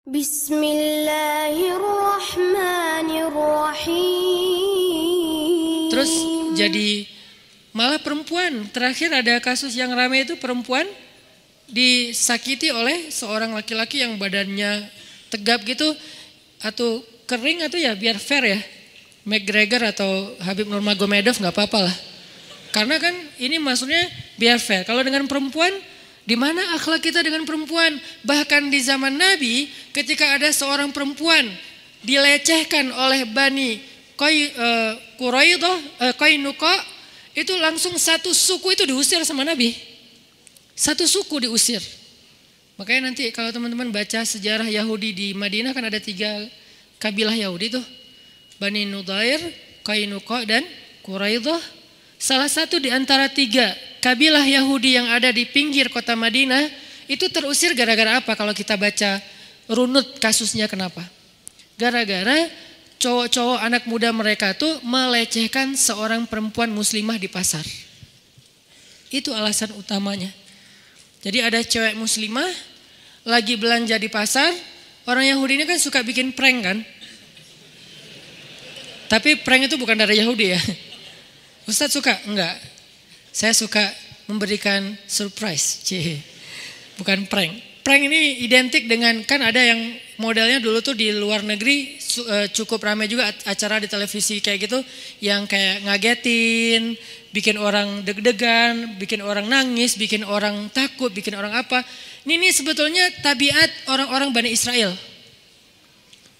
Bismillahirrahmanirrahim. Terus jadi malah perempuan. Terakhir ada kasus yang ramai itu perempuan disakiti oleh seorang laki-laki yang badannya tegap gitu atau kering atau ya biar fair ya. McGregor atau Habib Nurmagomedov nggak apa-apa lah. Karena kan ini maksudnya biar fair. Kalau dengan perempuan, di mana akhlak kita dengan perempuan? Bahkan di zaman Nabi, ketika ada seorang perempuan dilecehkan oleh Bani Qainuqa, itu langsung satu suku itu diusir sama Nabi. Satu suku diusir. Makanya nanti kalau teman-teman baca sejarah Yahudi di Madinah kan ada 3 kabilah Yahudi tuh. Bani Nudair, Qainuqa dan Quraidah. Salah satu di antara 3 kabilah Yahudi yang ada di pinggir kota Madinah itu terusir gara-gara apa? Kalau kita baca runut kasusnya kenapa? Gara-gara cowok-cowok anak muda mereka tuh melecehkan seorang perempuan muslimah di pasar. Itu alasan utamanya. Jadi ada cewek muslimah lagi belanja di pasar, orang Yahudi ini kan suka bikin prank kan? Tapi prank itu bukan dari Yahudi ya. Ustadz suka? Enggak. Saya suka memberikan surprise. Bukan prank. Prank ini identik dengan, kan ada yang modelnya dulu tuh di luar negeri cukup ramai juga acara di televisi kayak gitu. Yang kayak ngagetin, bikin orang deg-degan, bikin orang nangis, bikin orang takut, bikin orang apa. Ini sebetulnya tabiat orang-orang Bani Israel.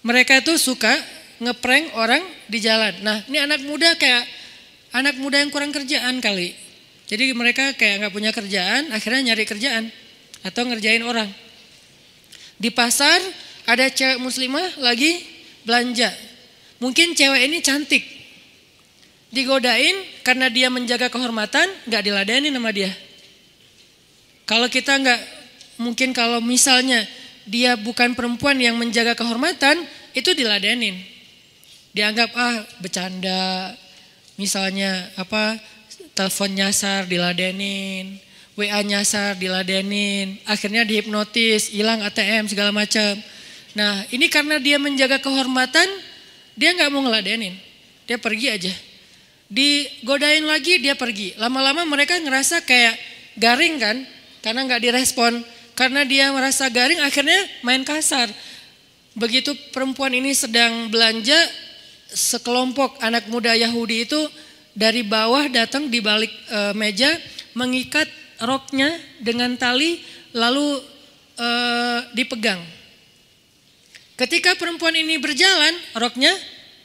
Mereka tuh suka ngeprank orang di jalan. Nah ini anak muda yang kurang kerjaan kali. Jadi mereka kayak gak punya kerjaan, akhirnya nyari kerjaan atau ngerjain orang. Di pasar ada cewek muslimah lagi belanja. Mungkin cewek ini cantik. Digodain karena dia menjaga kehormatan, gak diladenin sama dia. Kalau kita gak, mungkin kalau misalnya dia bukan perempuan yang menjaga kehormatan, itu diladenin. Dianggap bercanda. Misalnya telepon nyasar diladenin, WA nyasar diladenin, akhirnya dihipnotis, hilang ATM segala macam. Nah ini karena dia menjaga kehormatan, dia nggak mau ngeladenin, dia pergi aja. Digodain lagi dia pergi. Lama-lama mereka ngerasa kayak garing kan, karena nggak direspon. Karena dia merasa garing, akhirnya main kasar. Begitu perempuan ini sedang belanja, sekelompok anak muda Yahudi itu dari bawah datang di balik meja, mengikat roknya dengan tali lalu dipegang. Ketika perempuan ini berjalan, roknya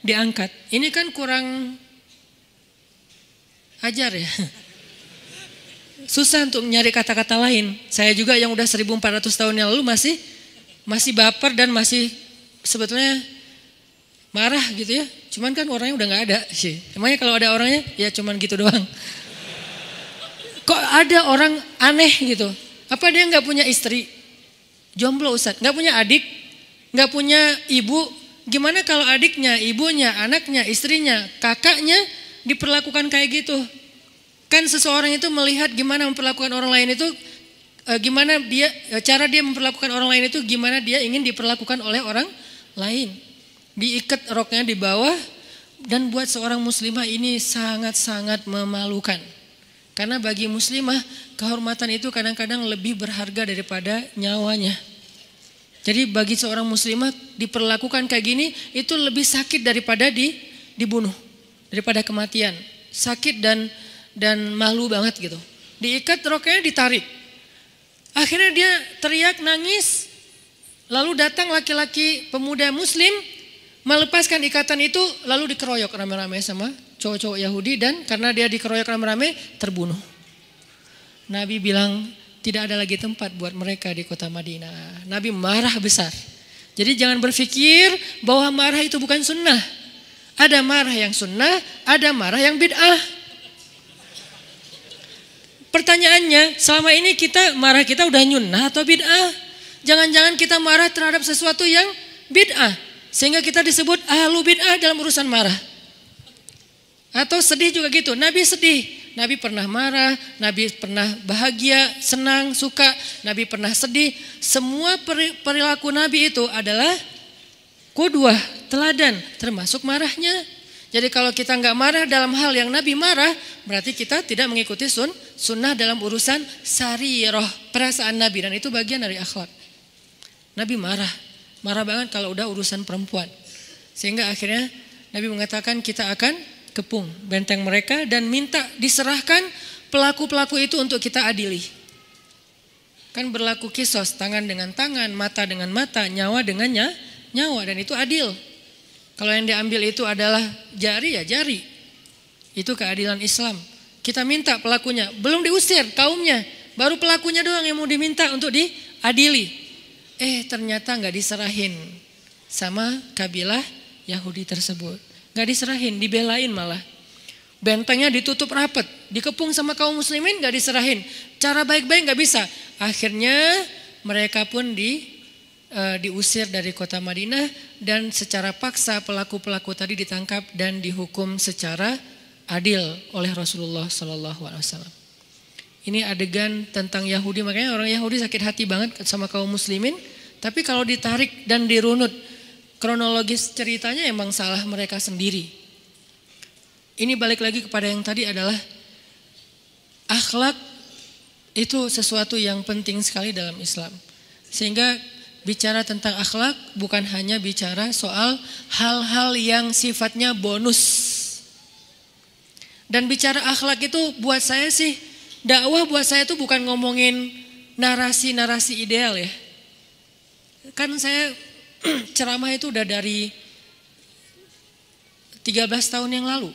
diangkat. Ini kan kurang ajar ya. Susah untuk nyari kata-kata lain. Saya juga yang udah 1400 tahun yang lalu masih baper dan masih sebetulnya marah gitu ya. Cuman kan orangnya udah gak ada sih. Emangnya kalau ada orangnya ya cuman gitu doang. Kok ada orang aneh gitu. Apa dia gak punya istri? Jomblo Ustadz. Gak punya adik? Gak punya ibu? Gimana kalau adiknya, ibunya, anaknya, istrinya, kakaknya diperlakukan kayak gitu? Kan seseorang itu melihat gimana memperlakukan orang lain itu, cara dia memperlakukan orang lain itu gimana dia ingin diperlakukan oleh orang lain. Diikat roknya di bawah, dan buat seorang muslimah ini sangat-sangat memalukan. Karena bagi muslimah kehormatan itu kadang-kadang lebih berharga daripada nyawanya. Jadi bagi seorang muslimah diperlakukan kayak gini itu lebih sakit daripada dibunuh, daripada kematian. Sakit dan malu banget gitu. Diikat roknya, ditarik. Akhirnya dia teriak nangis. Lalu datang laki-laki pemuda muslim, melepaskan ikatan itu, lalu dikeroyok rame-rame sama cowok-cowok Yahudi, dan karena dia dikeroyok rame-rame terbunuh. Nabi bilang tidak ada lagi tempat buat mereka di kota Madinah. Nabi marah besar. Jadi jangan berpikir bahwa marah itu bukan sunnah. Ada marah yang sunnah, ada marah yang bid'ah. Pertanyaannya, selama ini marah kita udah nyunnah atau bid'ah? Jangan-jangan kita marah terhadap sesuatu yang bid'ah, sehingga kita disebut ahlu bid'ah dalam urusan marah. Atau sedih juga gitu. Nabi sedih. Nabi pernah marah, Nabi pernah bahagia, senang, suka, Nabi pernah sedih. Semua perilaku Nabi itu adalah qudwah, teladan, termasuk marahnya. Jadi kalau kita nggak marah dalam hal yang Nabi marah, berarti kita tidak mengikuti sunnah dalam urusan sarirah, perasaan Nabi. Dan itu bagian dari akhlak. Nabi marah banget kalau udah urusan perempuan. Sehingga akhirnya Nabi mengatakan kita akan kepung benteng mereka dan minta diserahkan pelaku-pelaku itu untuk kita adili. Kan berlaku kisos, tangan dengan tangan, mata dengan mata, nyawa dengan nyawa, dan itu adil. Kalau yang diambil itu adalah jari ya jari. Itu keadilan Islam. Kita minta pelakunya, belum diusir kaumnya, baru pelakunya doang yang mau diminta untuk diadili. Ternyata nggak diserahin sama kabilah Yahudi tersebut. Gak diserahin, dibelain malah. Bentengnya ditutup rapat, dikepung sama kaum muslimin, gak diserahin. Cara baik-baik gak bisa. Akhirnya mereka pun diusir dari kota Madinah. Dan secara paksa pelaku-pelaku tadi ditangkap dan dihukum secara adil oleh Rasulullah SAW. Ini adegan tentang Yahudi, makanya orang Yahudi sakit hati banget sama kaum muslimin. Tapi kalau ditarik dan dirunut kronologis ceritanya emang salah mereka sendiri. Ini balik lagi kepada yang tadi adalah akhlak itu sesuatu yang penting sekali dalam Islam. Sehingga bicara tentang akhlak bukan hanya bicara soal hal-hal yang sifatnya bonus. Dan bicara akhlak itu buat saya sih, dakwah buat saya itu bukan ngomongin narasi-narasi ideal ya. Kan saya ceramah itu udah dari 13 tahun yang lalu.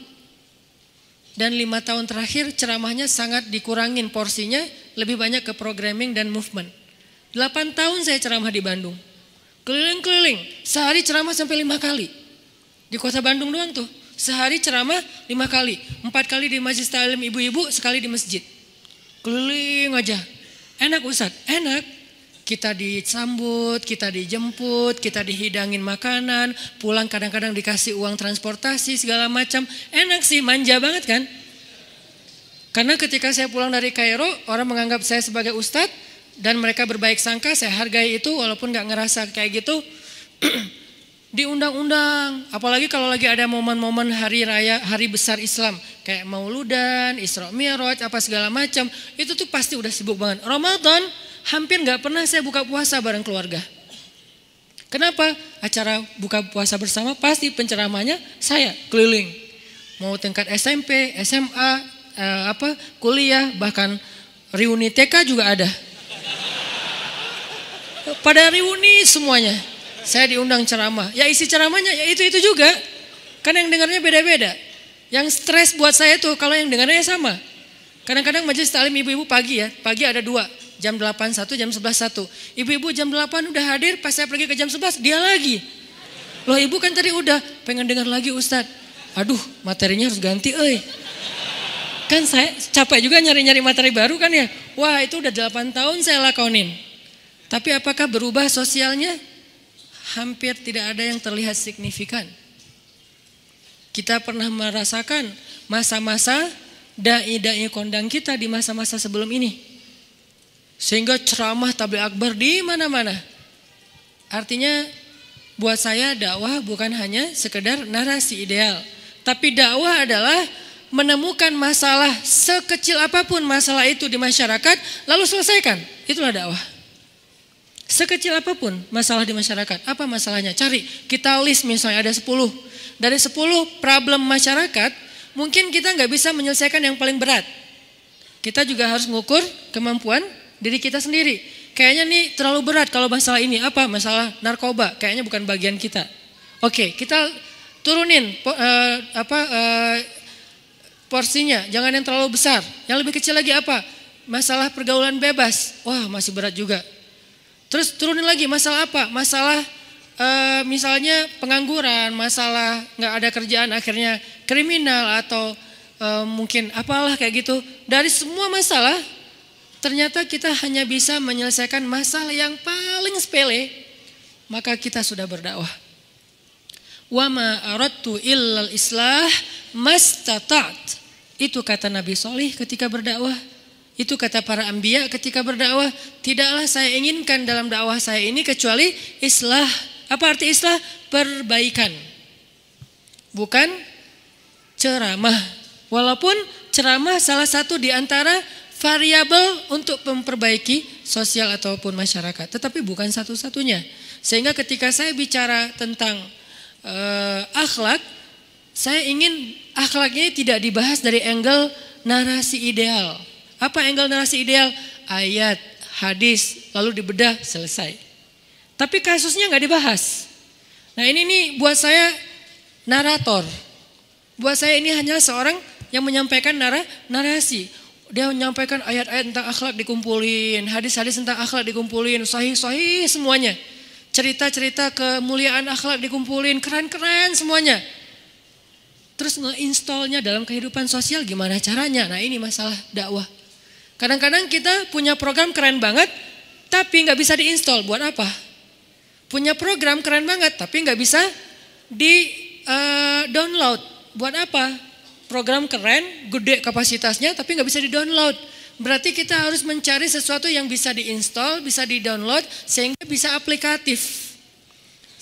Dan 5 tahun terakhir ceramahnya sangat dikurangin porsinya, lebih banyak ke programming dan movement. 8 tahun saya ceramah di Bandung. Keliling-keliling, sehari ceramah sampai 5 kali. Di kota Bandung doang tuh, sehari ceramah 5 kali. 4 kali di Majelis Ta'lim ibu-ibu, sekali di masjid. Keliling aja. Enak Ustadz, enak. Kita disambut, kita dijemput, kita dihidangin makanan, pulang kadang-kadang dikasih uang transportasi segala macam. Enak sih, manja banget kan? Karena ketika saya pulang dari Kairo, orang menganggap saya sebagai ustadz dan mereka berbaik sangka, saya hargai itu walaupun gak ngerasa kayak gitu. Diundang-undang, apalagi kalau lagi ada momen-momen hari raya, hari besar Islam, kayak Mauludan, Isra Mi'raj, apa segala macam, itu tuh pasti udah sibuk banget. Ramadan hampir gak pernah saya buka puasa bareng keluarga. Kenapa? Acara buka puasa bersama pasti penceramahnya saya keliling. Mau tingkat SMP, SMA, kuliah, bahkan reuni TK juga ada. Pada reuni semuanya. Saya diundang ceramah. Ya isi ceramahnya ya itu juga. Kan yang dengarnya beda-beda. Yang stres buat saya tuh kalau yang dengarnya sama. Kadang-kadang majelis taklim ibu-ibu pagi ya. Pagi ada 2. Jam 8 1, jam 11 1. Ibu-ibu jam 8 udah hadir, pas saya pergi ke jam 11 dia lagi. Loh ibu kan tadi udah, pengen dengar lagi Ustadz. Aduh materinya harus ganti Kan saya capek juga nyari-nyari materi baru kan ya. Wah itu udah 8 tahun saya lakonin. Tapi apakah berubah sosialnya? Hampir tidak ada yang terlihat signifikan. Kita pernah merasakan masa-masa dai-dai kondang kita di masa-masa sebelum ini. Sehingga ceramah tabligh akbar di mana-mana. Artinya buat saya dakwah bukan hanya sekedar narasi ideal. Tapi dakwah adalah menemukan masalah sekecil apapun masalah itu di masyarakat lalu selesaikan. Itulah dakwah. Sekecil apapun masalah di masyarakat. Apa masalahnya? Cari. Kita list misalnya ada 10. Dari 10 problem masyarakat mungkin kita gak bisa menyelesaikan yang paling berat. Kita juga harus mengukur kemampuan diri kita sendiri. Kayaknya nih terlalu berat kalau masalah ini. Apa? Masalah narkoba. Kayaknya bukan bagian kita. Oke, kita turunin porsinya. Jangan yang terlalu besar. Yang lebih kecil lagi apa? Masalah pergaulan bebas. Wah masih berat juga. Terus turunin lagi masalah apa? Masalah misalnya pengangguran. Masalah gak ada kerjaan akhirnya kriminal. Atau mungkin apalah kayak gitu. Dari semua masalah ternyata kita hanya bisa menyelesaikan masalah yang paling sepele, maka kita sudah berdakwah. Wa ma aradtu illal islah mastata'at. Itu kata Nabi Solih ketika berdakwah. Itu kata para anbiya ketika berdakwah. Tidaklah saya inginkan dalam dakwah saya ini kecuali islah. Apa arti islah? Perbaikan. Bukan ceramah. Walaupun ceramah salah satu di antara variabel untuk memperbaiki sosial ataupun masyarakat. Tetapi bukan satu-satunya. Sehingga ketika saya bicara tentang akhlak, saya ingin akhlaknya tidak dibahas dari angle narasi ideal. Apa angle narasi ideal? Ayat, hadis, lalu dibedah, selesai. Tapi kasusnya nggak dibahas. Nah ini nih buat saya narator. Buat saya ini hanya seorang yang menyampaikan narasi. Dia menyampaikan ayat-ayat tentang akhlak dikumpulin, hadis-hadis tentang akhlak dikumpulin, sahih-sahih semuanya. Cerita-cerita kemuliaan akhlak dikumpulin, keren-keren semuanya. Terus nge-installnya dalam kehidupan sosial gimana caranya? Nah ini masalah dakwah. Kadang-kadang kita punya program keren banget, tapi nggak bisa diinstal. Buat apa? Punya program keren banget, tapi nggak bisa di-download. Buat apa? Program keren, gede kapasitasnya, tapi nggak bisa di-download. Berarti kita harus mencari sesuatu yang bisa di-install, bisa di-download, sehingga bisa aplikatif.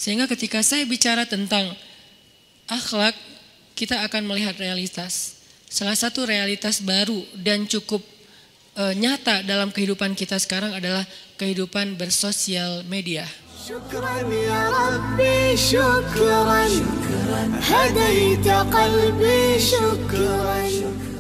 Sehingga ketika saya bicara tentang akhlak, kita akan melihat realitas. Salah satu realitas baru dan cukup nyata dalam kehidupan kita sekarang adalah kehidupan bersosial media. Syukran ya Rabbi, syukran, hadaita qalbi, syukran.